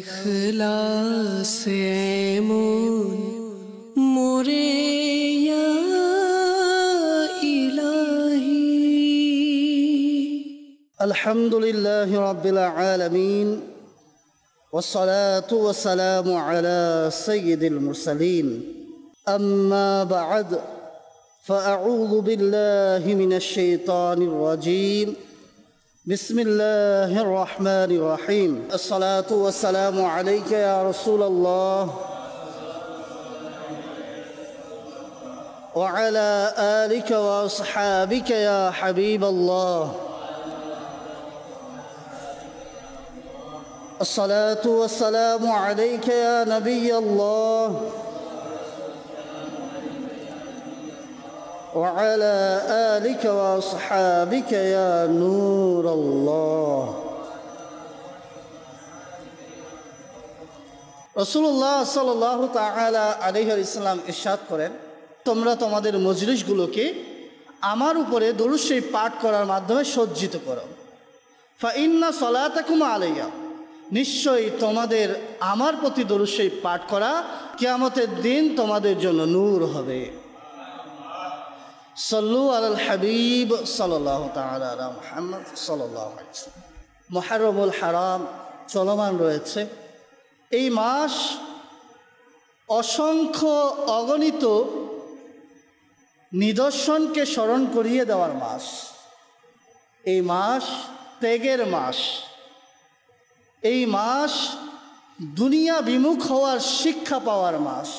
ইখলাসে এমন মোরে ইয়া ইলাহি। আলহামদুলিল্লাহি রাব্বিল আলামিন ওয়াসসালাতু ওয়াসসালামু আলা সাইয়্যিদিল মুরসালিন আম্মা বা'দ ফাআউযু বিল্লাহি মিনাশ শাইতানির রাজীম বিসমিল্লাহির রহমানির রহিম আসসালাতু ওয়াসসালামু আলাইকা ইয়া রাসূলুল্লাহ ওয়া আলা আলিকা ওয়া আসহাবিকা ইয়া হাবিবাল্লাহ। الصلاة والسلام عليك يا نبي الله وعلى آلك وأصحابك يا نور الله। রাসূলুল্লাহ সাল্লাল্লাহু তাআলা আলাইহি ওয়াসাল্লাম ইরশাদ করেন, তোমরা তোমাদের মজলিসগুলোকে আমার উপরে দরুদ শরীফ পাঠ করার মাধ্যমে সজ্জিত করো। ফাইন্না সলাতাকুম আলাইয়া, নিশ্চয়ই তোমাদের আমার প্রতি দরুদ শরীফ পাঠ করা কিয়ামতের দিন তোমাদের জন্য নূর হবে। সাল্লু আলাল হাবিব সাল্লাল্লাহু তাআলা আলা মুহাম্মদ সাল্লাল্লাহু আলাইহি ওয়াসাল্লাম। মুহররমুল হারাম চলমান রয়েছে। এই মাস অসংখ্য অগণিত নিদর্শনকে স্মরণ করিয়ে দেওয়ার মাস। এই মাস ত্যাগের মাস। এই মাস দুনিয়া বিমুখ হওয়ার শিক্ষা পাওয়ার মাস।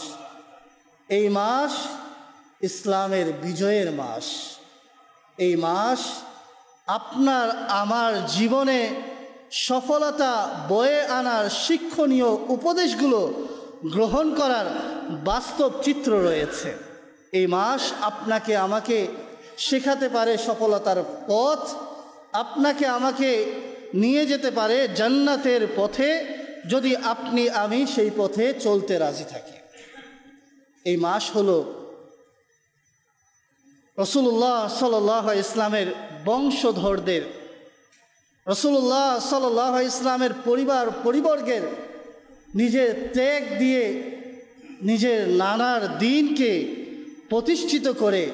এই মাস ইসলামের বিজয়ের মাস। এই মাস আপনার আমার জীবনে সফলতা বয়ে আনার শিক্ষণীয় উপদেশগুলো গ্রহণ করার বাস্তব চিত্র রয়েছে। এই মাস আপনাকে আমাকে শেখাতে পারে সফলতার পথ, আপনাকে আমাকে নিয়ে যেতে পারে জান্নাতের পথে, যদি আপনি আমি সেই পথে চলতে রাজি থাকি। এই মাস হলো রাসূলুল্লাহ সাল্লাল্লাহু আলাইহি ইসলামের বংশধরদের, রাসূলুল্লাহ সাল্লাল্লাহু আলাইহি ইসলামের পরিবর্গের নিজের ত্যাগ দিয়ে নিজের নানার দিনকে প্রতিষ্ঠিত করে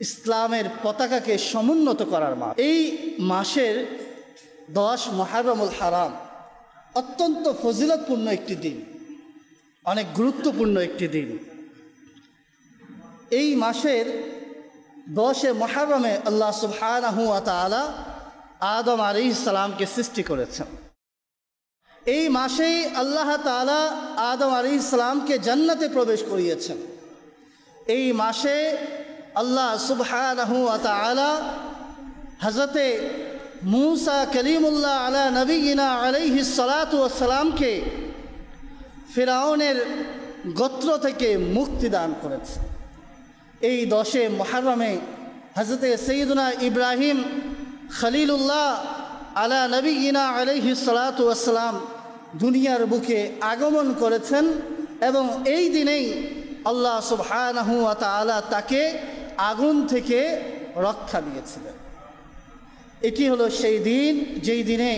ইসলামের পতাকাকে সমুন্নত করার মাস। এই মাসের 10 মুহররমুল হারাম অত্যন্ত ফজিলতপূর্ণ একটি দিন, অনেক গুরুত্বপূর্ণ একটি দিন। এই মাসের 10 মুহররমে আল্লাহ সুবহানাহু ওয়া তাআলা আদম আলাইহিস সালামকে সৃষ্টি করেছেন। এই মাসেই আল্লাহ তাআলা আদম আলাইহিস সালামকে জান্নাতে প্রবেশ করিয়েছেন। এই মাসে আল্লাহ সুবহানাহু ওয়া তাআলা হযরতে মূসা কলিমুল্লাহ আলা নবিয়িনা আলাইহিস সালাতু ওয়াস সালামকে ফিরআউনের গোত্র থেকে মুক্তি দান করেছেন। এই 10 মুহররমে হযরতে সাইয়্যিদুনা ইব্রাহিম খলিলুল্লাহ আলা নবিয়িনা আলাইহিস সালাতু ওয়াস সালাম দুনিয়ার বুকে আগমন করেছেন এবং এই দিনেই আল্লাহ সুবহানাহু ওয়া তাআলা তাকে আগুন থেকে রক্ষা দিয়েছিলেন। এটি হলো সেই দিন যেই দিনে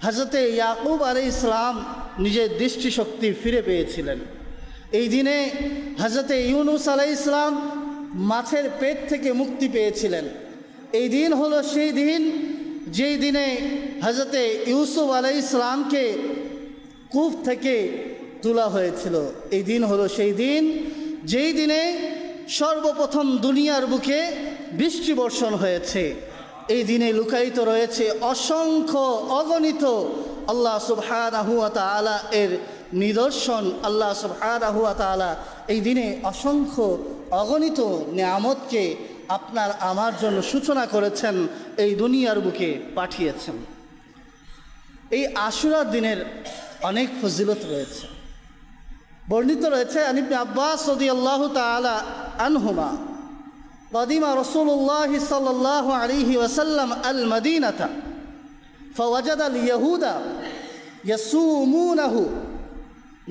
হযরতে ইয়াকুব আলাইহিস সালাম নিজের দৃষ্টিশক্তি ফিরে পেয়েছিলেন। এই দিনে হযরতে ইউনুস আলাইহিস সালাম মাছের পেট থেকে মুক্তি পেয়েছিলেন। এই দিন হলো সেই দিন যেই দিনে হযরতে ইউসুফ আলাইহিস সালামকে কূপ থেকে তোলা হয়েছিল। এই দিন হলো সেই দিন যেই দিনে সর্বপ্রথম দুনিয়ার বুকে বৃষ্টি বর্ষণ হয়েছে। এই দিনে লুকায়িত রয়েছে অসংখ্য অগণিত আল্লাহ সুবহানাহু ওয়া তাআলা এর নিদর্শন। আল্লাহ সুবহানাহু ওয়া তাআলা এই দিনে অসংখ্য অগণিত নিয়ামতকে আপনার আমার জন্য সূচনা করেছেন, এই দুনিয়ার বুকে পাঠিয়েছেন। এই আশুরার দিনের অনেক ফজিলত রয়েছে। বর্ণিত রয়েছে আন ইবনে আব্বাস রাদিয়াল্লাহু তাআলা আনহুমা قدم رسول الله صلى الله عليه وسلم المدينة فوجد اليهود يصومونه।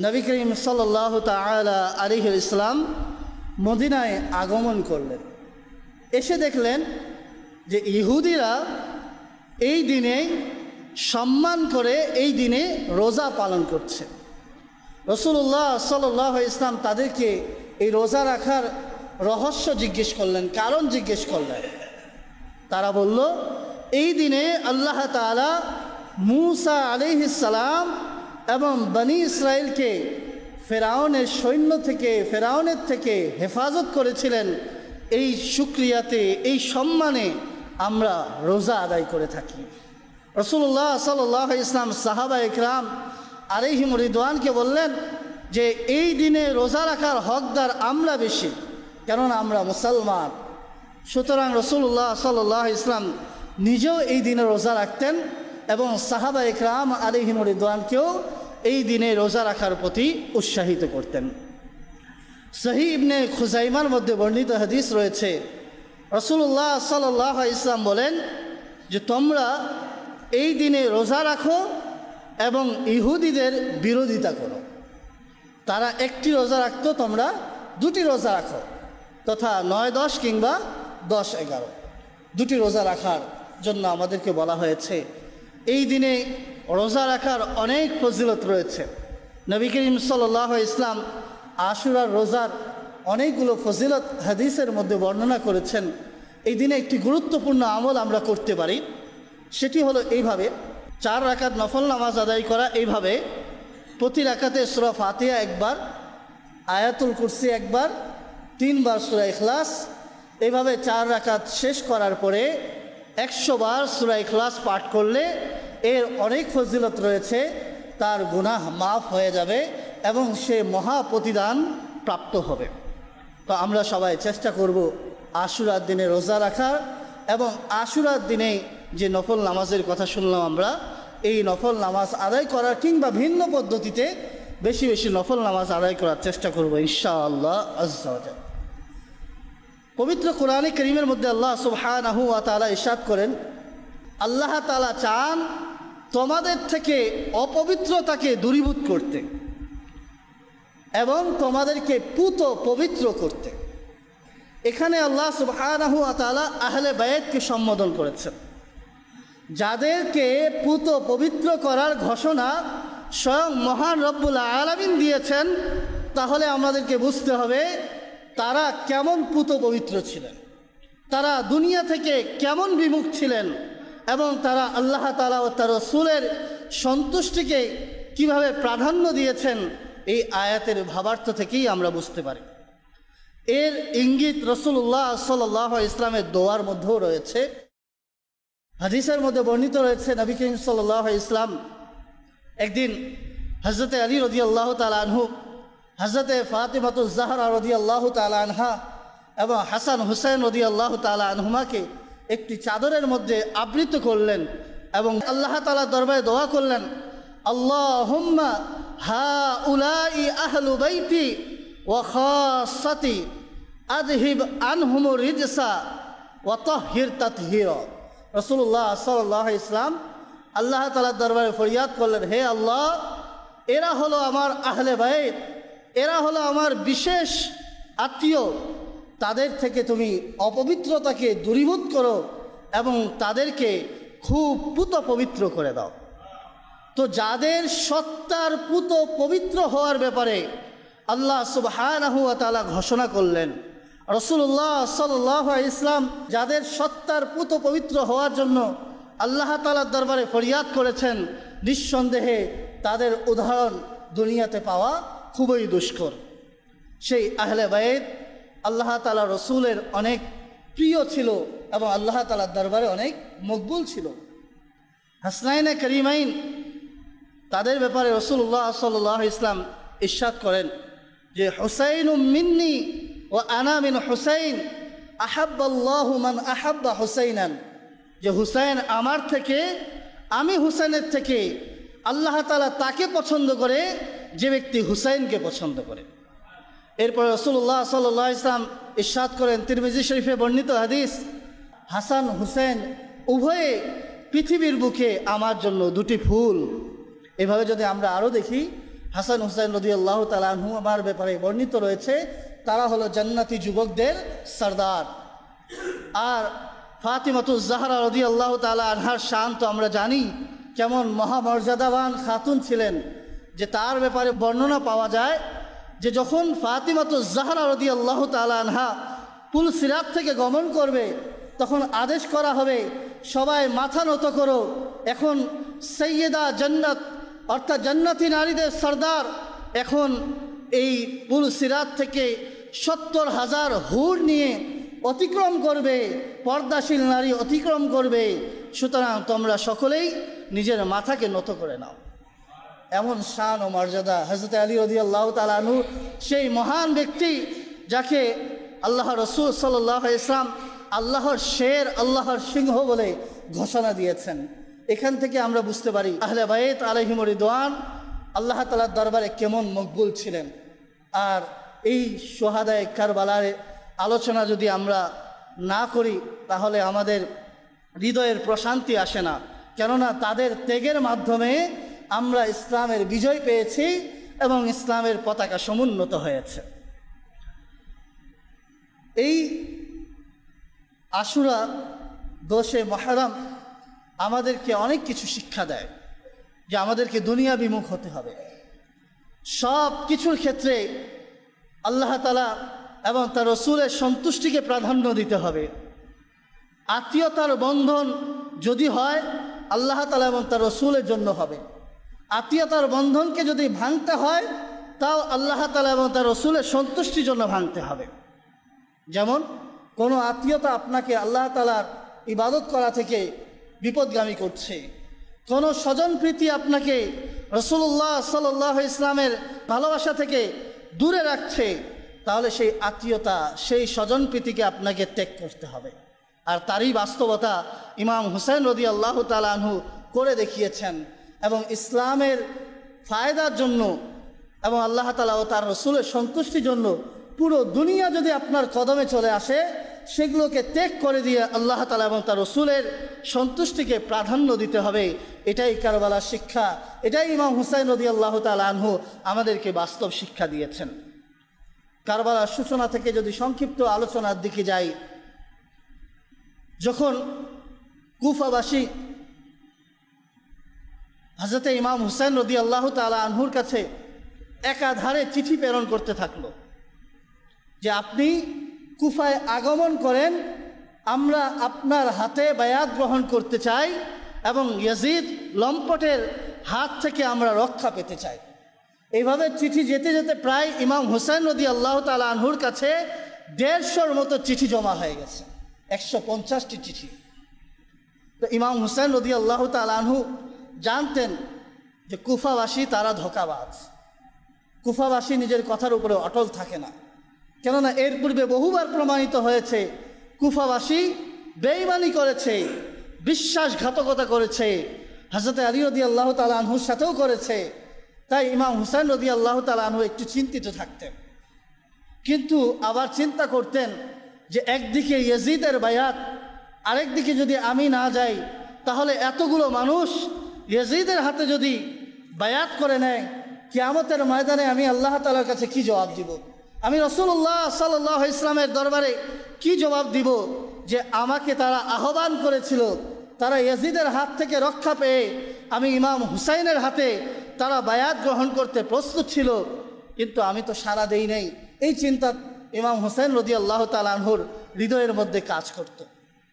নবী করিম সাল্লাল্লাহু তাআলা আলাইহি ওয়াসাল্লাম মদিনায় আগমন করলেন। এসে দেখলেন যে ইহুদিরা এই দিনে সম্মান করে এই দিনে রোজা পালন করছে। রাসূলুল্লাহ সাল্লাল্লাহু আলাইহি ওয়াসাল্লাম তাদেরকে এই রোজা রাখার রহস্য জিজ্ঞেস করলেন, কারণ জিজ্ঞেস করলেন। তারা বলল, এই দিনে আল্লাহ তাআলা মূসা আলাইহিস সালাম এবং বনি ইসরাইলকে ফেরাউনের সৈন্য থেকে, ফেরাউনের থেকে হেফাজত করেছিলেন। এই শুকরিয়াতে, এই সম্মানে আমরা রোজা আদায় করে থাকি। রাসূলুল্লাহ সাল্লাল্লাহু আলাইহি ওয়াসাল্লাম সাহাবা ইকরাম আলাইহিম রিদওয়ানকে বললেন যে এই দিনে রোজা রাখার হকদার আমরা বেশি, কেননা আমরা মুসলমান। সুতরাং রাসূলুল্লাহ সাল্লাল্লাহু আলাইহি ওয়াসাল্লাম নিজেও এই দিনে রোজা রাখতেন এবং সাহাবা ইকরাম আলাইহিম রিদওয়ানকেও এই দিনে রোজা রাখার প্রতি উৎসাহিত করতেন। সহিহ ইবনে খুজাইমার মধ্যে বর্ণিত হাদিস রয়েছে, রাসূলুল্লাহ সাল্লাল্লাহু আলাইহি ওয়াসাল্লাম বলেন যে তোমরা এই দিনে রোজা রাখো এবং ইহুদিদের বিরোধিতা করো। তারা একটি রোজা রাখতো, তোমরা দুটি রোজা রাখো, তথা 9-10 কিংবা 10-11 দুটি রোজা রাখার জন্য আমাদেরকে বলা হয়েছে। এই দিনে রোজা রাখার অনেক ফজিলত রয়েছে। নবী করিম সাল্লাল্লাহু আলাইহি ওয়াসাল্লাম আশুরার রোজার অনেকগুলো ফজিলত হাদিসের মধ্যে বর্ণনা করেছেন। এই দিনে একটি গুরুত্বপূর্ণ আমল আমরা করতে পারি, সেটি হলো এইভাবে 4 রাকাত নফল নামাজ আদায় করা। এইভাবে প্রতি রাকাতে সূরা ফাতিহা একবার, আয়াতুল কুরসি একবার, 3 বার সূরা ইখলাস। এইভাবে 4 রাকাত শেষ করার পরে 100 বার সূরা ইখলাস পাঠ করলে এর অনেক ফজিলত রয়েছে। তার গুনাহ মাফ হয়ে যাবে এবং সে মহা প্রতিদান প্রাপ্ত হবে। তো আমরা সবাই চেষ্টা করব আশুরার দিনে রোজা রাখার, এবং আশুরার দিনে যে নফল নামাজের কথা শুনলাম আমরা, এই নফল নামাজ আদায় করার কিংবা ভিন্ন পদ্ধতিতে বেশি বেশি নফল নামাজ আদায় করার চেষ্টা করব ইনশাআল্লাহ আজ্জা ওয়া জাল। পবিত্র কোরআনে কারীমের মধ্যে আল্লাহ সুবহানাহু ওয়া তাআলা ইরশাদ করেন, আল্লাহ তাআলা চান তোমাদের থেকে অপবিত্রতাকে দূরীভূত করতে এবং তোমাদেরকে পুত পবিত্র করতে। এখানে আল্লাহ সুবহানাহু ওয়া তাআলা আহলে বায়াতকে সম্বোধন করেছেন, যাদেরকে পুত পবিত্র করার ঘোষণা স্বয়ং মহান রব্বুল আলামিন দিয়েছেন। তাহলে আমাদেরকে বুঝতে হবে তারা কেমন পুত পবিত্র ছিলেন, তারা দুনিয়া থেকে কেমন বিমুখ ছিলেন, এবং তারা আল্লাহ তাআলা ও তার রাসূলের সন্তুষ্টিকে কিভাবে প্রাধান্য দিয়েছেন। এই আয়াতের ভাবার্থ থেকেই আমরা বুঝতে পারি। এর ইঙ্গিত রাসূলুল্লাহ সাল্লাল্লাহু আলাইহি ওয়াসাল্লামের দোয়ার মধ্যেও রয়েছে। হাদিসের মধ্যে বর্ণিত রয়েছে, নবী করিম সাল্লাল্লাহু আলাইহি ওয়াসাল্লাম একদিন হযরতে আলী রাদিয়াল্লাহু তাআলা আনহু, হযরতে ফাতিমাতুজ জাহরা রাদিয়াল্লাহু তাআলা আনহা এবং হাসান হুসাইন রাদিয়াল্লাহু তাআলা আনহুমাকে একটি চাদরের মধ্যে আবৃত করলেন এবং আল্লাহ তাআলার দরবারে দোয়া করলেন, আল্লাহুম্মা হাউলাই আহলু বাইতি ওয়া খাসাতি আযহিব আনহুমুর রিজসা ওয়া তাহহির তাতহীরা। রাসূলুল্লাহ সাল্লাল্লাহু আলাইহি ওয়াসাল্লাম আল্লাহ তাআলার দরবারে ফরিয়াদ করলেন, হে আল্লাহ, এরা হলো আমার আহলে বাইত, এরা হলো আমার বিশেষ আত্মীয়, তাদের থেকে তুমি অপবিত্রতাকে দূরীভূত করো এবং তাদেরকে খুব পুত পবিত্র করে দাও। তো যাদের সত্তার পুত পবিত্র হওয়ার ব্যাপারে আল্লাহ সুবহানাহু ওয়া তাআলা ঘোষণা করলেন, রাসূলুল্লাহ সাল্লাল্লাহু আলাইহি ওয়াসাল্লাম যাদের সত্তার পুত পবিত্র হওয়ার জন্য আল্লাহ তাআলার দরবারে ফরিয়াদ করেছেন, নিঃসন্দেহে তাদের উদাহরণ দুনিয়াতে পাওয়া খুবই দুষ্কর। সেই আহলে বাইত আল্লাহ তাআলা রসুলের অনেক প্রিয় ছিল এবং আল্লাহ তাআলার দরবারে অনেক মকবুল ছিল। হাসনাইনে কারিমাইন, তাদের ব্যাপারে রাসূলুল্লাহ সাল্লাল্লাহু আলাইহি ওয়াসাল্লাম ইরশাদ করেন যে হুসাইনুম মিন্নি ওয়া আনা মিন হুসাইন আহাব্বাল্লাহু মান আহাব্বা হুসাইনান, যে হুসাইন আমার থেকে, আমি হুসাইনের থেকে, আল্লাহ তাআলা তাকে পছন্দ করে যে ব্যক্তি হুসাইনকে পছন্দ করে। এরপর রাসূলুল্লাহ সাল্লাল্লাহু আলাইহি ওয়াসাল্লাম ইরশাদ করেন, তিরমিজি শরীফে বর্ণিত হাদিস, হাসান হুসেন উভয়ে পৃথিবীর বুকে আমার জন্য দুটি ফুল। এভাবে যদি আমরা আরও দেখি, হাসান হুসাইন রাদিয়াল্লাহু তাআলা আনহু আমার ব্যাপারে বর্ণিত রয়েছে, তারা হলো জান্নাতি যুবকদের সরদার। আর ফাতিমাতুজ জাহরা রাদিয়াল্লাহু তাআলা আনহার শান তো আমরা জানি, কেমন মহামর্যাদাবান খাতুন ছিলেন, যে তার ব্যাপারে বর্ণনা পাওয়া যায় যে যখন ফাতিমাতুজ জাহরা রাদিয়াল্লাহু তাআলা আনহা পুল সিরাত থেকে গমন করবে, তখন আদেশ করা হবে সবাই মাথা নত করো, এখন সৈয়দা জান্নাত অর্থাৎ জান্নাতি নারীদের সর্দার এখন এই পুল সিরাত থেকে ৭০,০০০ হুর নিয়ে অতিক্রম করবে, পর্দাশীল নারী অতিক্রম করবে, সুতরাং তোমরা সকলেই নিজের মাথাকে নত করে নাও। এমন শান ও মর্যাদা হযরত আলী রাদিয়াল্লাহু তাআলা আনহু, সেই মহান ব্যক্তি যাকে আল্লাহ রাসূল সাল্লাল্লাহু আলাইহি ওয়াসাল্লাম আল্লাহর শের, আল্লাহর সিংহ বলে ঘোষণা দিয়েছেন। এখান থেকে আমরা বুঝতে পারি আহলে বাইত আলাইহিমুর রিদওয়ান আল্লাহ তাআলার দরবারে কেমন মকবুল ছিলেন। আর এই শুহাদায়ে কারবালার আলোচনা যদি আমরা না করি তাহলে আমাদের হৃদয়ের প্রশান্তি আসে না, কেননা তাদের ত্যাগের মাধ্যমে আমরা ইসলামের বিজয় পেয়েছি এবং ইসলামের পতাকা সমুন্নত হয়েছে। এই আশুরা 10 মুহররম আমাদেরকে অনেক কিছু শিক্ষা দেয়, যে আমাদেরকে দুনিয়া বিমুখ হতে হবে, সব কিছুর ক্ষেত্রে আল্লাহ তাআলা এবং তার রাসূলের সন্তুষ্টিকে প্রাধান্য দিতে হবে। আত্মীয়তার বন্ধন যদি হয় আল্লাহ তাআলা এবং তার রাসূলের জন্য হবে, আত্মীয়তার বন্ধনকে যদি ভাঙতে হয় তাও আল্লাহ তাআলা এবং তার রাসূলের সন্তুষ্টির জন্য ভাঙতে হবে। যেমন কোনো আত্মীয়তা আপনাকে আল্লাহ তাআলার ইবাদত করা থেকে বিপদগামী করছে, কোনো স্বজনপ্রীতি আপনাকে রাসূলুল্লাহ সাল্লাল্লাহু আলাইহি ইসলামের ভালোবাসা থেকে দূরে রাখছে, তাহলে সেই আত্মীয়তা, সেই স্বজনপ্রীতিকে আপনাকে ত্যাগ করতে হবে। আর তারই বাস্তবতা ইমাম হুসাইন রাদিয়াল্লাহু তাআলা আনহু করে দেখিয়েছেন। এবং ইসলামের ফায়দার জন্য এবং আল্লাহ তাআলা ও তার রাসূলের সন্তুষ্টির জন্য পুরো দুনিয়া যদি আপনার কদমে চলে আসে, সেগুলোকে ত্যাগ করে দিয়ে আল্লাহ তাআলা এবং তার রাসূলের সন্তুষ্টিকে প্রাধান্য দিতে হবে। এটাই কারবালার শিক্ষা, এটাই ইমাম হুসাইন রাদিয়াল্লাহু তাআলা আনহু আমাদেরকে বাস্তব শিক্ষা দিয়েছেন। কারবালার সূচনা থেকে যদি সংক্ষিপ্ত আলোচনার দিকে যাই, যখন কুফাবাসী হযরত ইমাম হুসাইন রাদিয়াল্লাহু তাআলা আনহুর কাছে একাধারে চিঠি প্রেরণ করতে থাকলো যে আপনি কুফায় আগমন করেন, আমরা আপনার হাতে বায়াত গ্রহণ করতে চাই এবং ইয়াজিদ লম্পটের হাত থেকে আমরা রক্ষা পেতে চাই। এইভাবে চিঠি যেতে যেতে প্রায় ইমাম হুসাইন রাদিয়াল্লাহু তাআলা আনহুর কাছে 150-র মতো চিঠি জমা হয়ে গেছে, 150টি চিঠি। তো ইমাম হুসাইন রাদিয়াল্লাহু তাআলা আনহু জানতেন যে কুফাবাসী তারা ধোঁকাবাজ, কুফাবাসী নিজের কথার উপরে অটল থাকে না, কেননা এর পূর্বে বহুবার প্রমাণিত হয়েছে কুফাবাসী বেঈমানি করেছে, বিশ্বাসঘাতকতা করেছে, হযরত আলী রাদিয়াল্লাহু তাআলা আনহুর সাথেও করেছে। তাই ইমাম হুসাইন রাদিয়াল্লাহু তাআলা আনহু একটু চিন্তিত থাকতেন, কিন্তু আবার চিন্তা করতেন যে একদিকে ইয়াজিদের বায়াত, আরেকদিকে যদি আমি না যাই তাহলে এতগুলো মানুষ ইয়াজিদের হাতে যদি বায়াত করে নেয়, কিয়ামতের ময়দানে আমি আল্লাহ তাআলার কাছে কি জবাব দিব? আমি রাসূলুল্লাহ সাল্লাল্লাহু আলাইহি ইসলামের দরবারে কি জবাব দিব যে আমাকে তারা আহ্বান করেছিল, তারা ইয়াজিদের হাত থেকে রক্ষা পেয়ে আমি ইমাম হুসাইনের হাতে তারা বায়াত গ্রহণ করতে প্রস্তুত ছিল, কিন্তু আমি তো সাড়া দেই নাই। এই চিন্তা ইমাম হুসাইন রাদিয়াল্লাহু তাআলা আনহুর হৃদয়ের মধ্যে কাজ করত।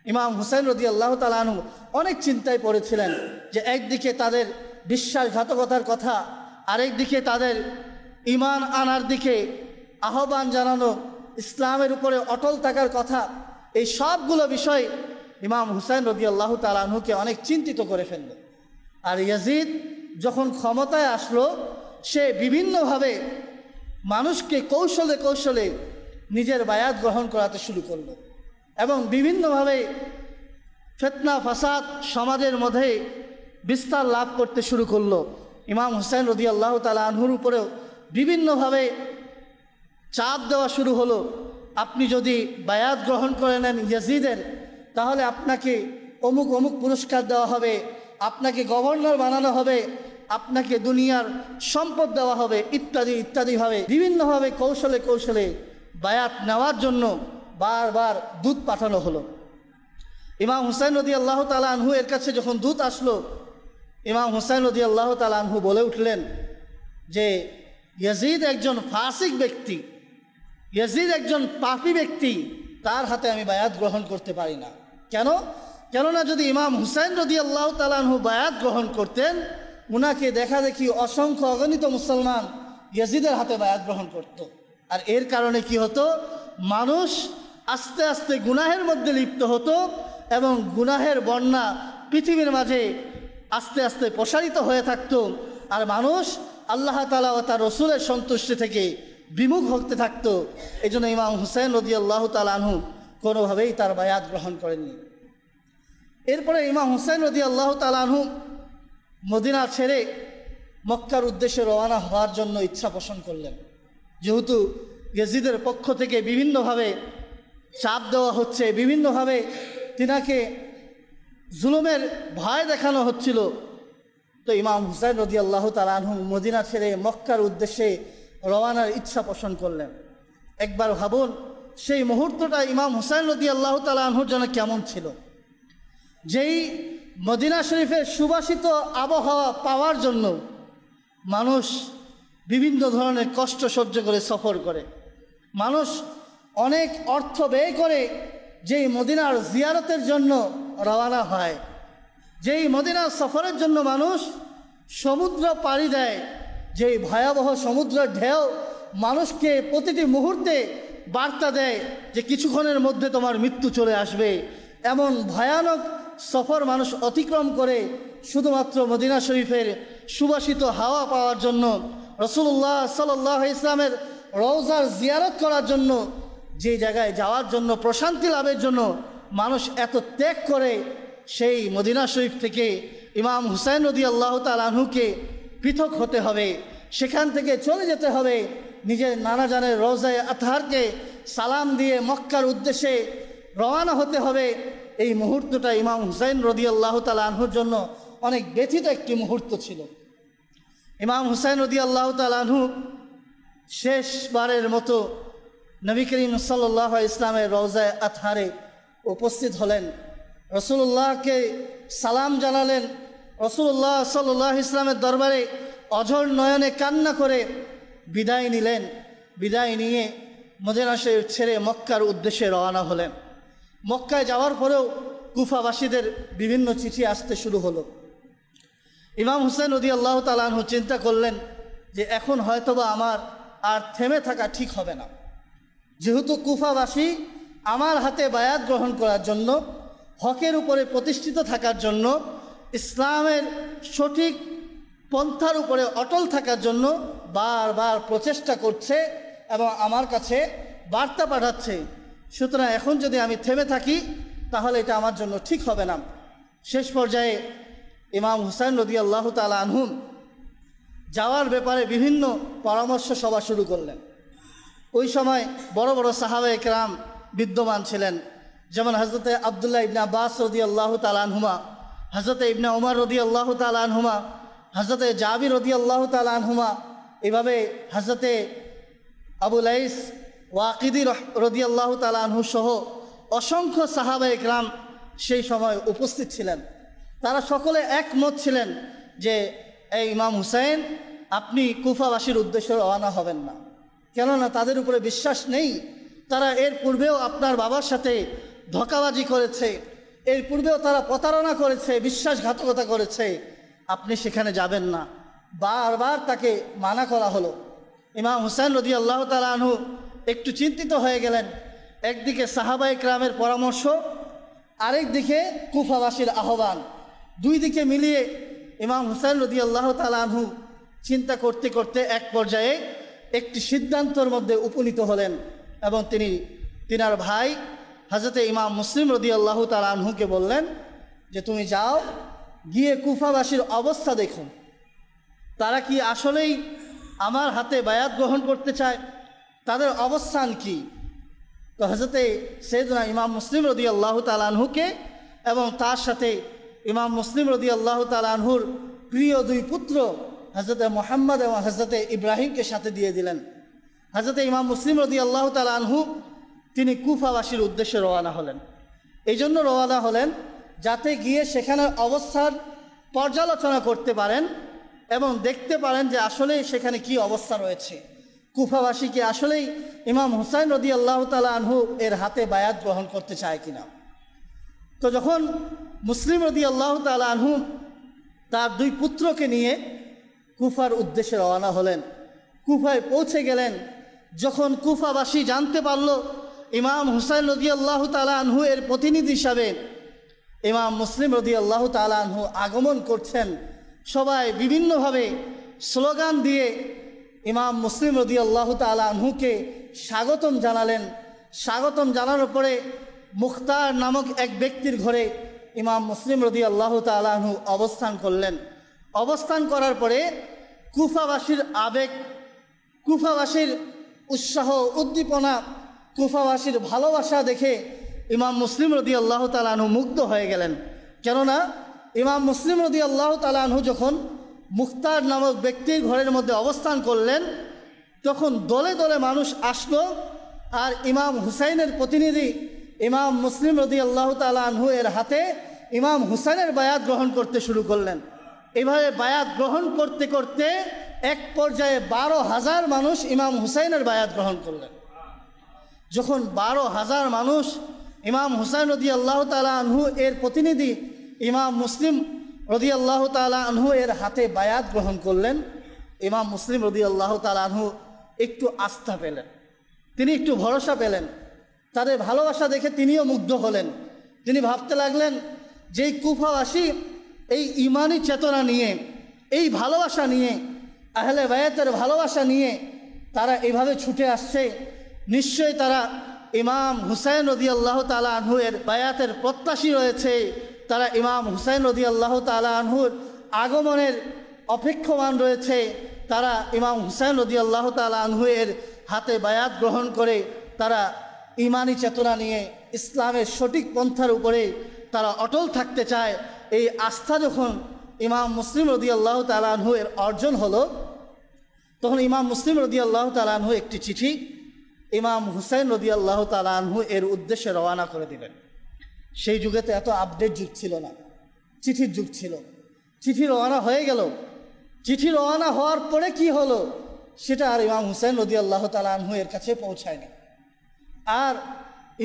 ইমাম হুসাইন রাদিয়াল্লাহু তাআলা আনহু অনেক চিন্তায় পড়েছিলেন যে একদিকে তাদের বিশ্বাসঘাতকতার কথা, আরেকদিকে তাদের ঈমান আনার দিকে আহ্বান জানানো, ইসলামের উপরে অটল থাকার কথা। এই সবগুলো বিষয় ইমাম হুসাইন রাদিয়াল্লাহু তাআলা আনহুকে অনেক চিন্তিত করে ফেলল। আর ইয়াজিদ যখন ক্ষমতায় আসলো, সে বিভিন্নভাবে মানুষকে কৌশলে কৌশলে নিজের বায়াত গ্রহণ করাতে শুরু করলো এবং বিভিন্নভাবে ফিতনা ফাসাদ সমাজের মধ্যে বিস্তার লাভ করতে শুরু করলো। ইমাম হুসাইন রাদিয়াল্লাহু তাআলা আনহুর উপরেও বিভিন্নভাবে চাপ দেওয়া শুরু হলো, আপনি যদি বায়াত গ্রহণ করে নেন ইয়াজিদের, তাহলে আপনাকে অমুক অমুক পুরস্কার দেওয়া হবে, আপনাকে গভর্নর বানানো হবে, আপনাকে দুনিয়ার সম্পদ দেওয়া হবে, ইত্যাদি ইত্যাদিভাবে বিভিন্নভাবে কৌশলে কৌশলে বায়াত নেওয়ার জন্য বারবার দূত পাঠানো হলো। ইমাম হুসাইন রাদিয়াল্লাহু তাআলা আনহু এর কাছে যখন দূত আসলো, ইমাম হুসাইন রাদিয়াল্লাহু তাআলা আনহু বলে উঠলেন যে ইয়াজিদ একজন ফাসিক ব্যক্তি, ইয়াজিদ একজন পাপী ব্যক্তি, তার হাতে আমি বায়াত গ্রহণ করতে পারি না। কেননা যদি ইমাম হুসাইন রাদিয়াল্লাহু তাআলা আনহু বায়াত গ্রহণ করতেন, উনাকে দেখা দেখি অসংখ্য অগণিত মুসলমান ইয়াজিদের হাতে বায়াত গ্রহণ করত। আর এর কারণে কি হতো, মানুষ আস্তে আস্তে গুনাহের মধ্যে লিপ্ত হতো এবং গুনাহের বন্যা পৃথিবীর মাঝে আস্তে আস্তে প্রসারিত হয়ে থাকতো। আর মানুষ আল্লাহ তাআলা ও তার রসুলের সন্তুষ্টি থেকে বিমুখ হতে থাকতো। এই জন্য ইমাম হুসাইন রাদিয়াল্লাহু তাআলা আনহু কোনোভাবেই তার বায়াত গ্রহণ করেননি। এরপরে ইমাম হুসাইন রাদিয়াল্লাহু তাআলা আনহু মদিনা ছেড়ে মক্কার উদ্দেশ্যে রওনা হওয়ার জন্য ইচ্ছা পোষণ করলেন। যেহেতু ইয়াজিদের পক্ষ থেকে বিভিন্নভাবে চাপ দেওয়া হচ্ছে, বিভিন্নভাবে তিনাকে জুলুমের ভয় দেখানো হচ্ছিল, তো ইমাম হুসাইন রাদিয়াল্লাহু তাআলা আনহু মদিনা ছেড়ে মক্কার উদ্দেশ্যে রওয়ানার ইচ্ছা পোষণ করলেন। একবার ভাবুন সেই মুহূর্তটা ইমাম হুসাইন রাদিয়াল্লাহু তাআলা আনহুর জন্য কেমন ছিল। যেই মদিনা শরীফের সুবাসিত আবহাওয়া পাওয়ার জন্য মানুষ বিভিন্ন ধরনের কষ্ট সহ্য করে সফর করে, মানুষ অনেক অর্থ ব্যয় করে যেই মদিনার জিয়ারতের জন্য রওনা হয়, যেই মদিনার সফরের জন্য মানুষ সমুদ্র পাড়ি দেয়, যেই ভয়াবহ সমুদ্রের ঢেউ মানুষকে প্রতিটি মুহূর্তে বার্তা দেয় যে কিছুক্ষণের মধ্যে তোমার মৃত্যু চলে আসবে, এমন ভয়ানক সফর মানুষ অতিক্রম করে শুধুমাত্র মদিনা শরীফের সুবাসিত হাওয়া পাওয়ার জন্য, রাসূলুল্লাহ সাল্লাল্লাহু আলাইহি ওয়াসাল্লামের রওজার জিয়ারত করার জন্য, যে জায়গায় যাওয়ার জন্য, প্রশান্তি লাভের জন্য মানুষ এত ত্যাগ করে। সেই মদিনা শরীফ থেকে ইমাম হুসাইন রাদিয়াল্লাহু তাআলা আনহুকে পৃথক হতে হবে, সেখান থেকে চলে যেতে হবে, নিজের নানা জানের রওজায়ে আতহারকে সালাম দিয়ে মক্কার উদ্দেশ্যে রওনা হতে হবে। এই মুহূর্তটা ইমাম হুসাইন রাদিয়াল্লাহু তাআলা আনহুর জন্য অনেক ব্যথিত একটি মুহূর্ত ছিল। ইমাম হুসাইন রাদিয়াল্লাহু তাআলা আনহু শেষবারের মতো নবী করিম সাল্লাল্লাহু আলাইহি ইসলামের রওজায়ে আতহারে উপস্থিত হলেন, রাসূলুল্লাহকে সালাম জানালেন, রাসূলুল্লাহ সাল্লাল্লাহু আলাইহি ইসলামের দরবারে অঝর নয়নে কান্না করে বিদায় নিলেন। বিদায় নিয়ে মদিনা শরীফ ছেড়ে মক্কার উদ্দেশ্যে রওনা হলেন। মক্কায় যাওয়ার পরেও কুফাবাসীদের বিভিন্ন চিঠি আসতে শুরু হলো। ইমাম হুসাইন রাদিয়াল্লাহু তাআলা আনহু চিন্তা করলেন যে এখন হয়তোবা আমার আর থেমে থাকা ঠিক হবে না, যেহেতু কুফাবাসী আমার হাতে বায়াত গ্রহণ করার জন্য, হকের উপরে প্রতিষ্ঠিত থাকার জন্য, ইসলামের সঠিক পন্থার উপরে অটল থাকার জন্য বারবার প্রচেষ্টা করছে এবং আমার কাছে বার্তা পাঠাচ্ছে। সুতরাং এখন যদি আমি থেমে থাকি তাহলে এটা আমার জন্য ঠিক হবে না। শেষ পর্যায়ে ইমাম হুসাইন রাদিয়াল্লাহু তাআলা আনহু যাওয়ার ব্যাপারে বিভিন্ন পরামর্শ সভা শুরু করলেন। ওই সময় বড় বড় সাহাবায়ে কেরাম বিদ্যমান ছিলেন, যেমন হযরতে আব্দুল্লাহ ইবনে আব্বাস রাদিয়াল্লাহু তাআলা আনহুমা, হযরতে ইবনে ওমর রাদিয়াল্লাহু তাআলা আনহুমা, হযরতে জাবির রাদিয়াল্লাহু তাআলা আনহুমা, এভাবে হযরতে আবু লাইস ওয়াকিদি রাদিয়াল্লাহু তাআলা আনহু সহ অসংখ্য সাহাবায়ে কেরাম সেই সময় উপস্থিত ছিলেন। তারা সকলে একমত ছিলেন যে এই ইমাম হুসাইন আপনি কুফাবাসীর উদ্দেশ্যে রওনা হবেন না, কেননা তাদের উপরে বিশ্বাস নেই। তারা এর পূর্বেও আপনার বাবার সাথে ধোঁকাবাজি করেছে, এর পূর্বেও তারা প্রতারণা করেছে, বিশ্বাসঘাতকতা করেছে, আপনি সেখানে যাবেন না। বারবার তাকে মানা করা হলো। ইমাম হুসাইন রাদিয়াল্লাহু তাআলা আনহু একটু চিন্তিত হয়ে গেলেন। একদিকে সাহাবায়ে কেরামের পরামর্শ, আরেক দিকে কুফাবাসীর আহ্বান, দুই দিকে মিলিয়ে ইমাম হুসাইন রাদিয়াল্লাহু তাআলা আনহু চিন্তা করতে করতে এক পর্যায়ে একটি সিদ্ধান্তের মধ্যে উপনীত হলেন এবং তিনি তিনার ভাই হযরতে ইমাম মুসলিম রাদিয়াল্লাহু তাআলা আনহুকে বললেন যে তুমি যাও, গিয়ে কুফাবাসীর অবস্থা দেখুন, তারা কি আসলেই আমার হাতে বায়াত গ্রহণ করতে চায়, তাদের অবস্থান কি। তো হযরতে সাইয়েদনা ইমাম মুসলিম রাদিয়াল্লাহু তাআলা আনহুকে এবং তার সাথে ইমাম মুসলিম রাদিয়াল্লাহু তাআলা আনহুর প্রিয় দুই পুত্র হযরতে মুহাম্মদ এবং হযরতে ইব্রাহিমকে সাথে দিয়ে দিলেন। হযরতে ইমাম মুসলিম রাদিয়াল্লাহু তাআলা আনহু তিনি কুফাবাসীর উদ্দেশ্যে রওনা হলেন। এই জন্য রওনা হলেন যাতে গিয়ে সেখানের অবস্থার পর্যালোচনা করতে পারেন এবং দেখতে পারেন যে আসলেই সেখানে কি অবস্থা রয়েছে। কুফাবাসী কি আসলেই ইমাম হুসাইন রাদিয়াল্লাহু তাআলা আনহু এর হাতে বায়াত গ্রহণ করতে চায় কিনা। তো যখন মুসলিম রাদিয়াল্লাহু তাআলা আনহু তার দুই পুত্রকে নিয়ে কুফার উদ্দেশ্যে রওনা হলেন, কুফায় পৌঁছে গেলেন। যখন কুফাবাসী জানতে পারল ইমাম হুসাইন রাদিয়াল্লাহু তাআলা আনহু এর প্রতিনিধি হিসাবে ইমাম মুসলিম রাদিয়াল্লাহু তাআলা আনহু আগমন করছেন, সবাই বিভিন্নভাবে স্লোগান দিয়ে ইমাম মুসলিম রাদিয়াল্লাহু তাআলা আনহুকে স্বাগতম জানালেন। স্বাগতম জানানোর পরে মুখতার নামক এক ব্যক্তির ঘরে ইমাম মুসলিম রাদিয়াল্লাহু তাআলা আনহু অবস্থান করলেন। অবস্থান করার পরে কুফাবাসীর আবেগ, কুফাবাসীর উৎসাহ উদ্দীপনা, কুফাবাসীর ভালোবাসা দেখে ইমাম মুসলিম রাদিয়াল্লাহু তাআলা আনহু মুগ্ধ হয়ে গেলেন। কেননা ইমাম মুসলিম রাদিয়াল্লাহু তাআলা আনহু যখন মুখতার নামক ব্যক্তির ঘরের মধ্যে অবস্থান করলেন, তখন দলে দলে মানুষ আসলো আর ইমাম হুসাইনের প্রতিনিধি ইমাম মুসলিম রাদিয়াল্লাহু তাআলা আনহু এর হাতে ইমাম হুসাইনের বায়াত গ্রহণ করতে শুরু করলেন। এভাবে বায়াত গ্রহণ করতে করতে এক পর্যায়ে 12,000 মানুষ ইমাম হুসাইনের বায়াত গ্রহণ করলেন। যখন 12,000 মানুষ ইমাম হুসাইন রাদিয়াল্লাহু তাআলা আনহু এর প্রতিনিধি ইমাম মুসলিম রাদিয়াল্লাহু তাআলা আনহু এর হাতে বায়াত গ্রহণ করলেন, ইমাম মুসলিম রাদিয়াল্লাহু তাআলা আনহু একটু আস্থা পেলেন, তিনি একটু ভরসা পেলেন। তাদের ভালোবাসা দেখে তিনিও মুগ্ধ হলেন। তিনি ভাবতে লাগলেন যে এই কুফাবাসী এই ইমানি চেতনা নিয়ে, এই ভালোবাসা নিয়ে, আহলে বায়াতের ভালোবাসা নিয়ে তারা এইভাবে ছুটে আসছে, নিশ্চয়ই তারা ইমাম হুসাইন রাদিয়াল্লাহু তাআলা আনহু এর বায়াতের প্রত্যাশী রয়েছে। তারা ইমাম হুসাইন রাদিয়াল্লাহু তাআলা আনহুর আগমনের অপেক্ষমান রয়েছে। তারা ইমাম হুসাইন রাদিয়াল্লাহু তাআলা আনহু এর হাতে বায়াত গ্রহণ করে তারা ইমানি চেতনা নিয়ে ইসলামের সঠিক পন্থার উপরে তারা অটল থাকতে চায়। এই আস্থা যখন ইমাম মুসলিম রাদিয়াল্লাহু তাআলা আনহু এর অর্জন হলো, তখন ইমাম মুসলিম রাদিয়াল্লাহু তাআলা আনহু একটি চিঠি ইমাম হুসাইন রাদিয়াল্লাহু তাআলা আনহু এর উদ্দেশ্যে রওনা করে দিলেন। সেই যুগে তো এত আপডেট যুগ ছিল না, চিঠির যুগ ছিল। চিঠি রওনা হয়ে গেল। চিঠি রওনা হওয়ার পরে কি হলো সেটা আর ইমাম হুসাইন রাদিয়াল্লাহু তাআলা আনহু এর কাছে পৌঁছায়নি। আর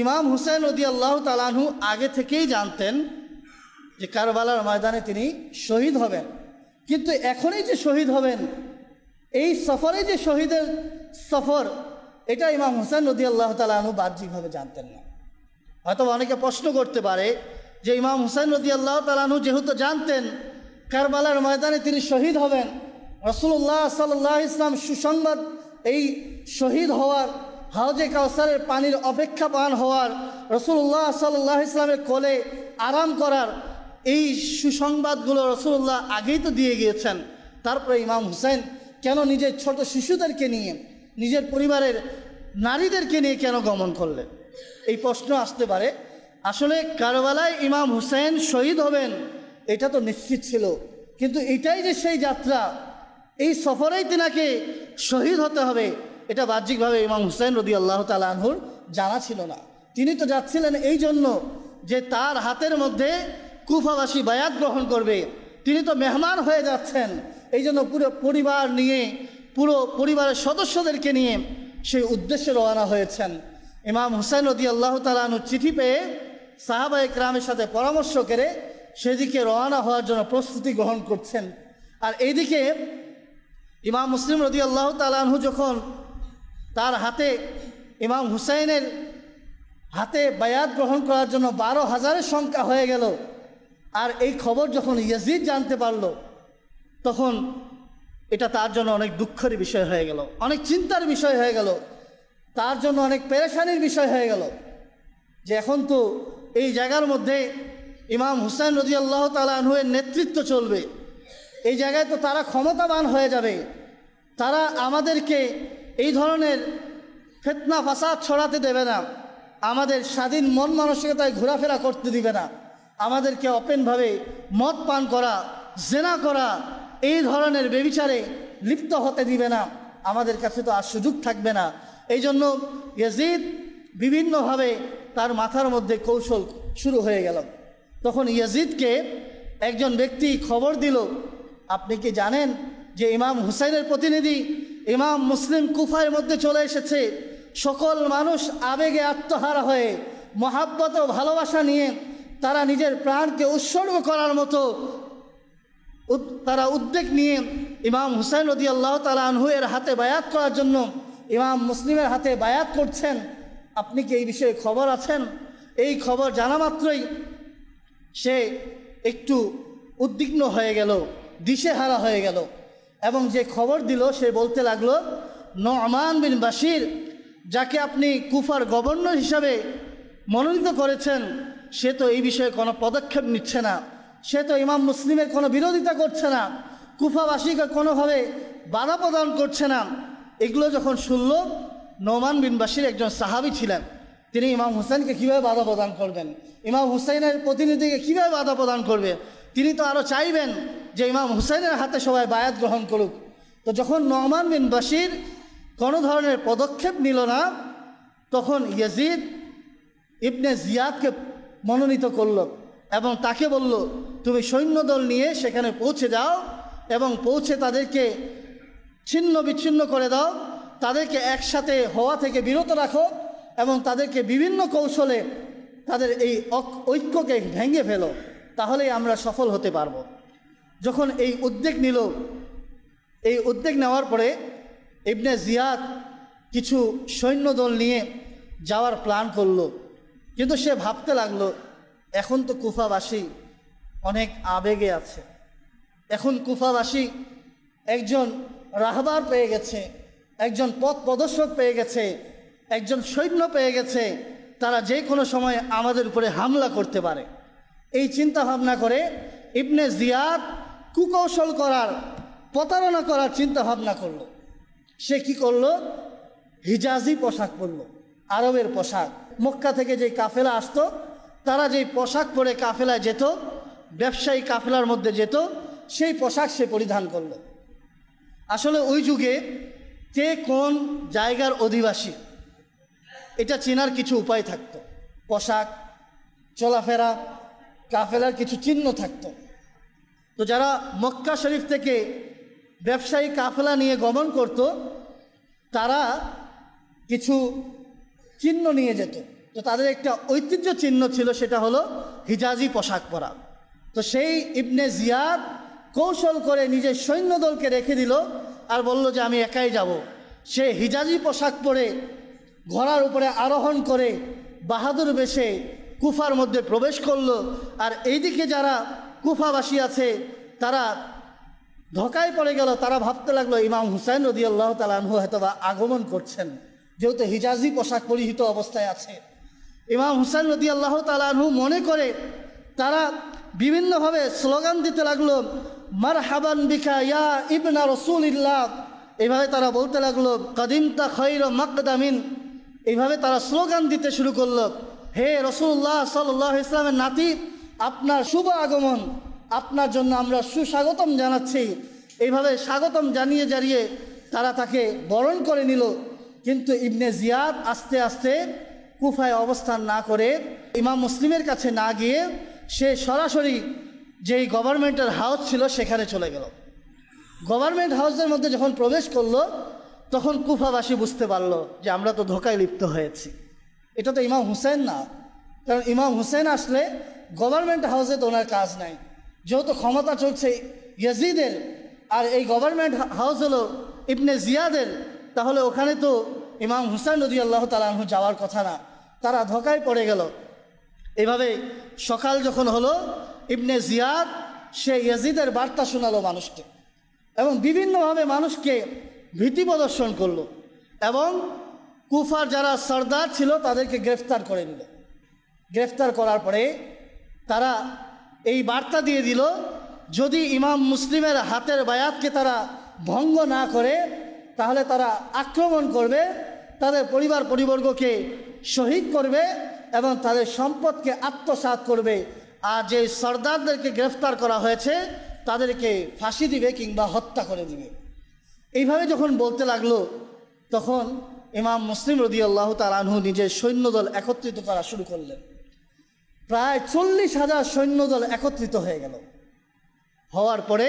ইমাম হুসাইন রাদিয়াল্লাহু তাআলা আনহু আগে থেকেই জানতেন যে কারবালার ময়দানে তিনি শহীদ হবেন, কিন্তু এখনই যে শহীদ হবেন, এই সফরে যে শহীদের সফর, এটা ইমাম হুসাইন রাদিয়াল্লাহু তাআলা আনহু বাহ্যিকভাবে জানতেন না। হয়তো অনেকে প্রশ্ন করতে পারে যে ইমাম হুসাইন রাদিয়াল্লাহু তাআলা আনহু যেহেতু জানতেন কারবালার ময়দানে তিনি শহীদ হবেন, রাসূলুল্লাহ সাল্লাল্লাহু আলাইহি ওয়াসাল্লাম সুসংবাদ এই শহীদ হওয়ার, হাউজে কাউসারের পানির অপেক্ষা পান হওয়ার, রাসূলুল্লাহ সাল্লাল্লাহু আলাইহি ওয়াসাল্লামের কোলে আরাম করার, এই সুসংবাদগুলো রাসূলুল্লাহ আগেই তো দিয়ে গিয়েছেন। তারপরে ইমাম হুসাইন কেন নিজের ছোট শিশুদেরকে নিয়ে, নিজের পরিবারের নারীদেরকে নিয়ে কেন গমন করলেন? এই প্রশ্ন আসতে পারে। আসলে কারবালায় ইমাম হুসাইন শহীদ হবেন এটা তো নিশ্চিত ছিল, কিন্তু এটাই যে সেই যাত্রা, এই সফরেই তিনাকে শহীদ হতে হবে, এটা বাহ্যিকভাবে ইমাম হুসাইন রাদিয়াল্লাহু তাআলা আনহুর জানা ছিল না। তিনি তো যাচ্ছিলেন এই জন্য যে তার হাতের মধ্যে কুফাবাসী বায়াত গ্রহণ করবে। তিনি তো মেহমান হয়ে যাচ্ছেন, এই জন্য পুরো পরিবার নিয়ে, পুরো পরিবারের সদস্যদেরকে নিয়ে সেই উদ্দেশ্যে রওনা হয়েছেন। ইমাম হুসাইন রাদিয়াল্লাহু তাআলা আনহু চিঠি পেয়ে সাহাবায়ে কেরামের সাথে পরামর্শ করে সেদিকে রওনা হওয়ার জন্য প্রস্তুতি গ্রহণ করছেন। আর এইদিকে ইমাম মুসলিম রাদিয়াল্লাহু তাআলা আনহু যখন তার হাতে ইমাম হুসাইনের হাতে বায়াত গ্রহণ করার জন্য 12,000-এর সংখ্যা হয়ে গেল, আর এই খবর যখন ইয়াজিদ জানতে পারল, তখন এটা তার জন্য অনেক দুঃখের বিষয় হয়ে গেল, অনেক চিন্তার বিষয় হয়ে গেল, তার জন্য অনেক পেরেশানির বিষয় হয়ে গেল যে এখন তো এই জায়গার মধ্যে ইমাম হুসাইন রাদিয়াল্লাহু তাআলা আনহু এর নেতৃত্ব চলবে, এই জায়গায় তো তারা ক্ষমতাবান হয়ে যাবে, তারা আমাদেরকে এই ধরনের ফিতনা ফাসাদ ছড়াতে দেবে না, আমাদের স্বাধীন মন মানসিকতায় ঘোরাফেরা করতে দিবে না, আমাদেরকে ওপেনভাবে মদ পান করা, জেনা করা, এই ধরনের বেবিচারে লিপ্ত হতে দিবে না, আমাদের কাছে তো আর সুযোগ থাকবে না। এই জন্য ইয়াজিদ বিভিন্নভাবে তার মাথার মধ্যে কৌশল শুরু হয়ে গেল। তখন ইয়াজিদকে একজন ব্যক্তি খবর দিল, আপনি কি জানেন যে ইমাম হুসাইনের প্রতিনিধি ইমাম মুসলিম কুফার মধ্যে চলে এসেছে? সকল মানুষ আবেগে আত্মহারা হয়ে মহাব্বত ও ভালোবাসা নিয়ে তারা নিজের প্রাণকে উৎসর্গ করার মতো তারা উদ্বেগ নিয়ে ইমাম হুসাইন রাদিয়াল্লাহু তাআলা আনহু এর হাতে বায়াত করার জন্য ইমাম মুসলিমের হাতে বায়াত করছেন। আপনি কি এই বিষয়ে খবর আছেন? এই খবর জানা মাত্রই সে একটু উদ্বিগ্ন হয়ে গেল, দিশেহারা হয়ে গেল, এবং যে খবর দিল সে বলতে লাগলো, নু'মান বিন বাশির, যাকে আপনি কুফার গভর্নর হিসাবে মনোনীত করেছেন, সে তো এই বিষয়ে কোনো পদক্ষেপ নিচ্ছে না, সে তো ইমাম মুসলিমের কোনো বিরোধিতা করছে না, কুফাবাসীকে কোনোভাবে বাধা প্রদান করছে না। এগুলো যখন শুনল, নু'মান বিন বাশির একজন সাহাবী ছিলেন, তিনি ইমাম হুসাইনকে কীভাবে বাধা প্রদান করবেন, ইমাম হুসাইনের প্রতিনিধিকে কীভাবে বাধা প্রদান করবে? তিনি তো আরও চাইবেন যে ইমাম হুসাইনের হাতে সবাই বায়াত গ্রহণ করুক। তো যখন নু'মান বিন বাশির কোনো ধরনের পদক্ষেপ নিল না, তখন ইয়াজিদ ইবনে জিয়াদকে মনোনীত করল এবং তাকে বলল, তুমি সৈন্যদল নিয়ে সেখানে পৌঁছে যাও এবং পৌঁছে তাদেরকে ছিন্ন বিচ্ছিন্ন করে দাও, তাদেরকে একসাথে হওয়া থেকে বিরত রাখো এবং তাদেরকে বিভিন্ন কৌশলে তাদের এই ঐক্যকে ভেঙে ফেলো, তাহলেই আমরা সফল হতে পারব। যখন এই উদ্যোগ নিল, এই উদ্যোগ নেওয়ার পরে ইবনে জিয়াদ কিছু সৈন্যদল নিয়ে যাওয়ার প্ল্যান করল, কিন্তু সে ভাবতে লাগলো, এখন তো কুফাবাসী অনেক আবেগে আছে, এখন কুফাবাসী একজন রাহবার পেয়ে গেছে, একজন পথ প্রদর্শক পেয়ে গেছে, একজন সৈন্য পেয়ে গেছে, তারা যে কোনো সময় আমাদের উপরে হামলা করতে পারে। এই চিন্তা ভাবনা করে ইবনে জিয়াদ কুকৌশল করার, প্রতারণা করার চিন্তা ভাবনা করল। সে কি করলো? হিজাজি পোশাক পরল, আরবের পোশাক। মক্কা থেকে যে কাফেলা আসতো, তারা যেই পোশাক পরে কাফেলায় যেত, ব্যবসায়ী কাফেলার মধ্যে যেত, সেই পোশাক সে পরিধান করল। আসলে ওই যুগে কে কোন জায়গার অধিবাসী এটা চেনার কিছু উপায় থাকতো, পোশাক, চলাফেরা, কাফেলার কিছু চিহ্ন থাকতো। তো যারা মক্কা শরীফ থেকে ব্যবসায়ী কাফেলা নিয়ে গমন করত, তারা কিছু চিহ্ন নিয়ে যেত। তো তাদের একটা ঐতিহ্য চিহ্ন ছিল, সেটা হলো হিজাজি পোশাক পরা। তো সেই ইবনে জিয়াদ কৌশল করে নিজের সৈন্যদলকে রেখে দিল আর বলল যে আমি একাই যাব। সে হিজাজি পোশাক পরে ঘোড়ার উপরে আরোহণ করে বাহাদুর বেশে কুফার মধ্যে প্রবেশ করলো। আর এইদিকে যারা কুফাবাসী আছে তারা ধোঁকায় পড়ে গেল, তারা ভাবতে লাগলো ইমাম হুসাইন রাদিয়াল্লাহু তাআলা আনহু হয়তোবা আগমন করছেন, যেহেতু হিজাজি পোশাক পরিহিত অবস্থায় আছে। ইমাম হুসাইন রাদিয়াল্লাহু তাআলা আনহু মনে করে তারা বিভিন্নভাবে স্লোগান দিতে লাগলো, মারহাবান বিকা ইয়া ইবনা রাসূলিল্লাহ। এইভাবে তারা বলতে লাগলো, কাদিমতা খৈর মাকদামিন। এইভাবে তারা স্লোগান দিতে শুরু করলো, হে রাসূলুল্লাহ সাল্লাল্লাহু আলাইহি ওয়াসাল্লামের নাতি, আপনার শুভ আগমন, আপনার জন্য আমরা সুস্বাগতম জানাচ্ছি। এইভাবে স্বাগতম জানিয়ে তারা তাকে বরণ করে নিল। কিন্তু ইবনে জিয়াদ আস্তে আস্তে কুফায় অবস্থান না করে ইমাম মুসলিমের কাছে না গিয়ে সে সরাসরি যেই গভর্নমেন্টের হাউস ছিল সেখানে চলে গেল। গভর্নমেন্ট হাউসের মধ্যে যখন প্রবেশ করলো, তখন কুফাবাসী বুঝতে পারলো যে আমরা তো ধোঁকায় লিপ্ত হয়েছি, এটা তো ইমাম হুসাইন না। কারণ ইমাম হুসাইন আসলে গভর্নমেন্ট হাউসে তো ওনার কাজ নাই, যেহেতু ক্ষমতা চলছে ইয়াজিদের আর এই গভর্নমেন্ট হাউস হলো ইবনে জিয়াদের, তাহলে ওখানে তো ইমাম হুসাইন রাদিয়াল্লাহু তাআলা আনহু যাওয়ার কথা না। তারা ধোঁকায় পড়ে গেল। এভাবে সকাল যখন হলো, ইবনে জিয়াদ সে ইয়াজিদের বার্তা শোনালো মানুষকে এবং বিভিন্নভাবে মানুষকে ভীতি প্রদর্শন করলো এবং কুফার যারা সর্দার ছিল তাদেরকে গ্রেফতার করে নিল। গ্রেফতার করার পরে তারা এই বার্তা দিয়ে দিল, যদি ইমাম মুসলিমের হাতের বায়াতকে তারা ভঙ্গ না করে তাহলে তারা আক্রমণ করবে, তাদের পরিবার পরিবর্গকে শহীদ করবে এবং তাদের সম্পদকে আত্মসাৎ করবে। আর যে সর্দারদেরকে গ্রেফতার করা হয়েছে তাদেরকে ফাঁসি দিবে কিংবা হত্যা করে দিবে। এইভাবে যখন বলতে লাগলো, তখন ইমাম মুসলিম রাদিয়াল্লাহু তাআলা আনহু নিজের সৈন্যদল একত্রিত করা শুরু করলেন। প্রায় 40,000 সৈন্যদল একত্রিত হয়ে গেল। হওয়ার পরে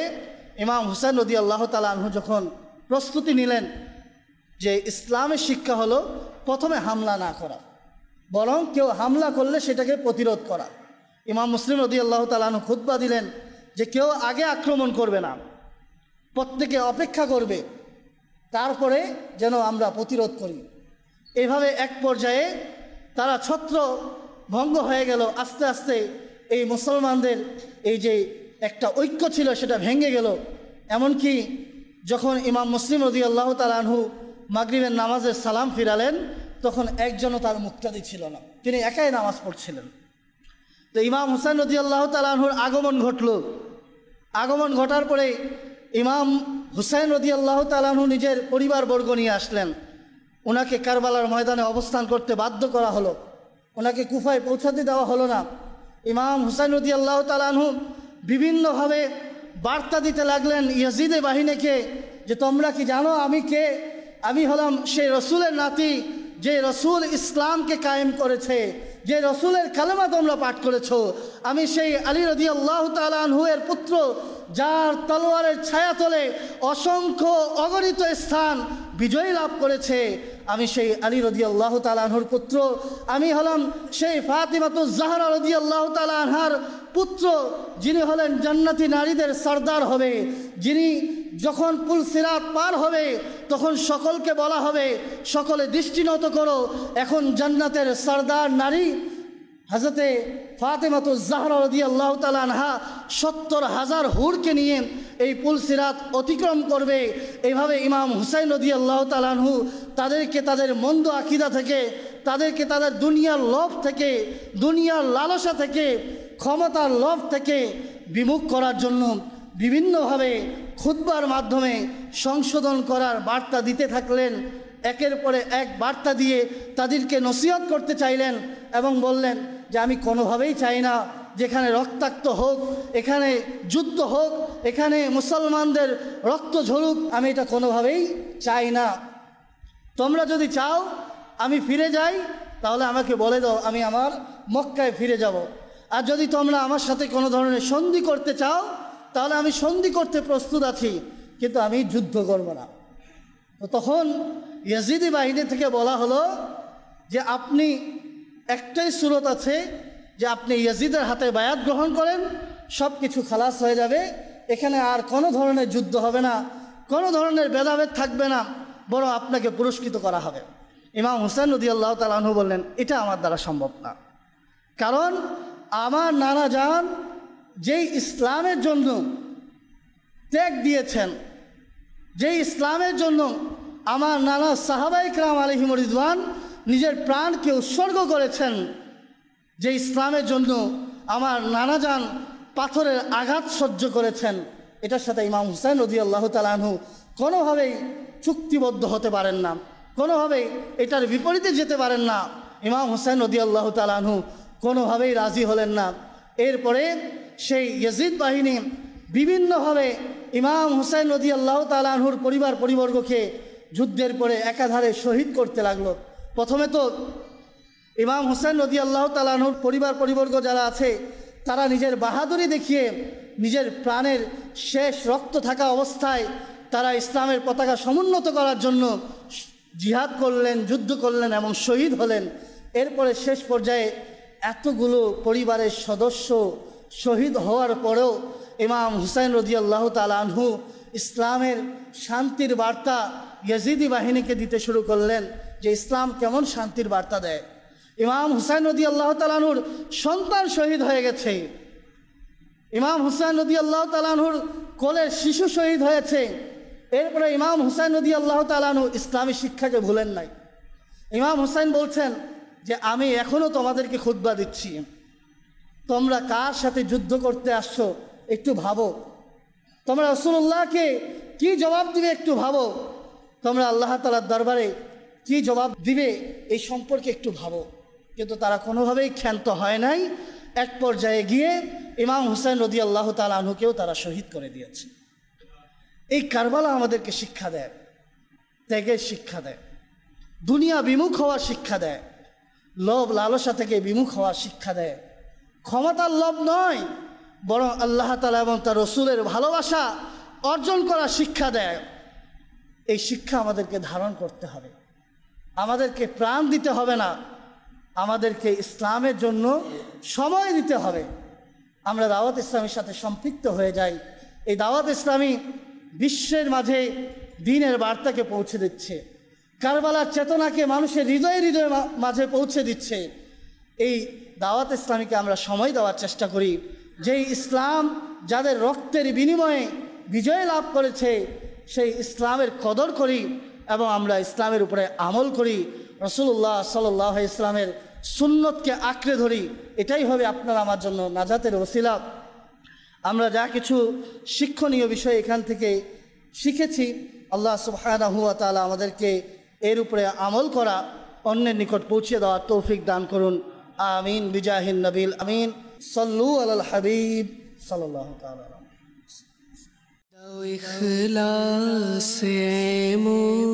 ইমাম হুসাইন রাদিয়াল্লাহু তাআলা আনহু যখন প্রস্তুতি নিলেন যে ইসলামের শিক্ষা হলো প্রথমে হামলা না করা, বরং কেউ হামলা করলে সেটাকে প্রতিরোধ করা। ইমাম মুসলিম রাদিয়াল্লাহু তাআলা আনহু খুতবা দিলেন যে কেউ আগে আক্রমণ করবে না, প্রত্যেকে অপেক্ষা করবে, তারপরে যেন আমরা প্রতিরোধ করি। এভাবে এক পর্যায়ে তারা ছত্র ভঙ্গ হয়ে গেল। আস্তে আস্তে এই মুসলমানদের এই যে একটা ঐক্য ছিল সেটা ভেঙে গেল। এমনকি যখন ইমাম মুসলিম রাদিয়াল্লাহু তাআলা আনহু মাগরিবের নামাজের সালাম ফিরালেন, তখন একজনও তার মুক্তাদি ছিল না, তিনি একাই নামাজ পড়ছিলেন। তো ইমাম হুসাইন রাদিয়াল্লাহু তাআলা আনহুর আগমন ঘটল। আগমন ঘটার পরে ইমাম হুসাইন রাদিয়াল্লাহু তাআলা আনহু নিজের পরিবারবর্গ নিয়ে আসলেন। ওনাকে কারবালার ময়দানে অবস্থান করতে বাধ্য করা হলো, ওনাকে কুফায় পৌঁছাতে দেওয়া হলো না। ইমাম হুসাইন রাদিয়াল্লাহু তাআলা আনহু বিভিন্নভাবে বার্তা দিতে লাগলেন ইয়াজিদের বাহিনীকে যে তোমরা কি জানো আমি কে? আমি হলাম সেই রসুলের নাতি, যে রসুল ইসলামকে কায়েম করেছে, যে রসুলের কালেমা তোমরা পাঠ করেছ। আমি সেই আলী রাদিয়াল্লাহু তাআলা আনহু এর পুত্র, যার তলোয়ারের ছায়াতলে অসংখ্য অগণিত স্থান বিজয় লাভ করেছে। আমি সেই আলী রাদিয়াল্লাহু তাআলা আনহুর পুত্র। আমি হলাম সেই ফাতিমাতুজ জাহরা রাদিয়াল্লাহু তাআলা আনহার পুত্র, যিনি হলেন জান্নাতি নারীদের সর্দার হবে, যিনি যখন পুল সিরাত পার হবে তখন সকলকে বলা হবে সকলে দৃষ্টিনত করো, এখন জান্নাতের সর্দার নারী হযরতে ফাতিমাতুজ জাহরা রাদিয়াল্লাহু তাআলা আনহা ৭০,০০০ হুরকে নিয়ে এই পুল সিরাত অতিক্রম করবে। এইভাবে ইমাম হুসাইন রাদিয়াল্লাহু তাআলা আনহু তাদেরকে তাদের মন্দ আকীদা থেকে, তাদেরকে তাদের দুনিয়ার লোভ থেকে, দুনিয়ার লালসা থেকে, ক্ষমতার লোভ থেকে বিমুখ করার জন্য বিভিন্নভাবে খুতবার মাধ্যমে সংশোধন করার বার্তা দিতে থাকলেন। একের পরে এক বার্তা দিয়ে তাদেরকে নসিহত করতে চাইলেন এবং বললেন যে আমি কোনোভাবেই চাই না যেখানে রক্তাক্ত হোক, এখানে যুদ্ধ হোক, এখানে মুসলমানদের রক্ত ঝরুক, আমি এটা কোনোভাবেই চাই না। তোমরা যদি চাও আমি ফিরে যাই তাহলে আমাকে বলে দাও, আমি আমার মক্কায় ফিরে যাব। আর যদি তোমরা আমার সাথে কোনো ধরনের সন্ধি করতে চাও তাহলে আমি সন্ধি করতে প্রস্তুত আছি, কিন্তু আমি যুদ্ধ করব না। তো তখন ইয়াজিদি বাহিনী থেকে বলা হলো যে আপনি একটাই সুরত আছে যে আপনি ইয়াজিদের হাতে বায়াত গ্রহণ করেন, সব কিছু খালাস হয়ে যাবে, এখানে আর কোনো ধরনের যুদ্ধ হবে না, কোনো ধরনের ভেদাভেদ থাকবে না, বরং আপনাকে পুরস্কৃত করা হবে। ইমাম হুসাইন রাদিয়াল্লাহু তাআলা আনহু বললেন এটা আমার দ্বারা সম্ভব না, কারণ আমার নানা জান যেই ইসলামের জন্য ত্যাগ দিয়েছেন, যেই ইসলামের জন্য আমার নানা সাহাবায়ে কেরাম আলাইহিম রিদওয়ান নিজের প্রাণকে উৎসর্গ করেছেন, যে ইসলামের জন্য আমার নানা জান পাথরের আঘাত সহ্য করেছেন, এটার সাথে ইমাম হুসাইন রাদিয়াল্লাহু তাআলা আনহু কোনোভাবেই চুক্তিবদ্ধ হতে পারেন না, কোনোভাবেই এটার বিপরীতে যেতে পারেন না। ইমাম হুসাইন রাদিয়াল্লাহু তাআলা আনহু কোনোভাবেই রাজি হলেন না। এরপরে সেই ইয়াজিদ বাহিনী বিভিন্নভাবে ইমাম হুসাইন রাদিয়াল্লাহু তাআলা আনহুর পরিবর্গকে যুদ্ধের পরে একাধারে শহীদ করতে লাগলো। প্রথমে তো ইমাম হুসাইন রাদিয়াল্লাহু তাআলা আনহুর পরিবর্গ যারা আছে তারা নিজের বাহাদুরি দেখিয়ে নিজের প্রাণের শেষ রক্ত থাকা অবস্থায় তারা ইসলামের পতাকা সমুন্নত করার জন্য জিহাদ করলেন, যুদ্ধ করলেন এবং শহীদ হলেন। এরপরে শেষ পর্যায়ে এতগুলো পরিবারের সদস্য শহীদ হওয়ার পরেও ইমাম হুসাইন রাদিয়াল্লাহু তাআলা আনহু ইসলামের শান্তির বার্তা ইয়াজিদি বাহিনীকে দিতে শুরু করলেন, যে ইসলাম কেমন শান্তির বার্তা দেয়। ইমাম হুসাইন রাদিয়াল্লাহু তাআলা আনহুর সন্তান শহীদ হয়ে গেছে, ইমাম হুসাইন রাদিয়াল্লাহু তাআলা আনহুর কোলের শিশু শহীদ হয়েছে। এরপরে ইমাম হুসাইন রাদিয়াল্লাহু তাআলা আনহু ইসলামী শিক্ষাকে ভুলেন নাই। ইমাম হুসাইন বলছেন যে আমি এখনও তোমাদেরকে খুতবা দিচ্ছি, তোমরা কার সাথে যুদ্ধ করতে আসছো একটু ভাবো, তোমরা রাসূলুল্লাহকে কি জবাব দিবে একটু ভাবো, তোমরা আল্লাহ তাআলার দরবারে কি জবাব দিবে এই সম্পর্কে একটু ভাবো। কিন্তু তারা কোনোভাবেই ক্ষান্ত হয় নাই। এক পর্যায়ে গিয়ে ইমাম হুসাইন রাদিয়াল্লাহু তাআলা আনহুকেও তারা শহীদ করে দিয়েছে। এই কারবালা আমাদেরকে শিক্ষা দেয়, ত্যাগের শিক্ষা দেয়, দুনিয়া বিমুখ হওয়ার শিক্ষা দেয়, লোভ লালসা থেকে বিমুখ হওয়ার শিক্ষা দেয়। ক্ষমতার লোভ নয়, বরং আল্লাহ তাআলা এবং তার রসুলের ভালোবাসা অর্জন করার শিক্ষা দেয়। এই শিক্ষা আমাদেরকে ধারণ করতে হবে, আমাদেরকে প্রাণ দিতে হবে না, আমাদেরকে ইসলামের জন্য সময় দিতে হবে। আমরা দাওয়াত ইসলামের সাথে সম্পৃক্ত হয়ে যাই। এই দাওয়াত ইসলামী বিশ্বের মাঝে দ্বীনের বার্তাকে পৌঁছে দিচ্ছে, কারবালার চেতনাকে মানুষের হৃদয়ে হৃদয়ে মাঝে পৌঁছে দিচ্ছে। এই দাওয়াত ইসলামীকে আমরা সময় দেওয়ার চেষ্টা করি। যেই ইসলাম যাদের রক্তের বিনিময়ে বিজয় লাভ করেছে, সেই ইসলামের কদর করি এবং আমরা ইসলামের উপরে আমল করি, রাসূলুল্লাহ সাল্লাল্লাহু আলাইহি ওয়াসাল্লামের সুন্নতকে আঁকড়ে ধরি। এটাই হবে আপনার আমার জন্য নাজাতের ওসিলা। আমরা যা কিছু শিক্ষণীয় বিষয় এখান থেকে শিখেছি, আল্লাহ সুবহানাহু ওয়া তাআলা আমাদেরকে এর উপরে আমল করা, অন্যের নিকট পৌঁছে দেওয়ার তৌফিক দান করুন। আমিন বিজাহিন নবিল আমিন। সাল্লু আলাল হাবিব সাল্লাল্লাহু তাআলা। দাও ইখলাসে এমন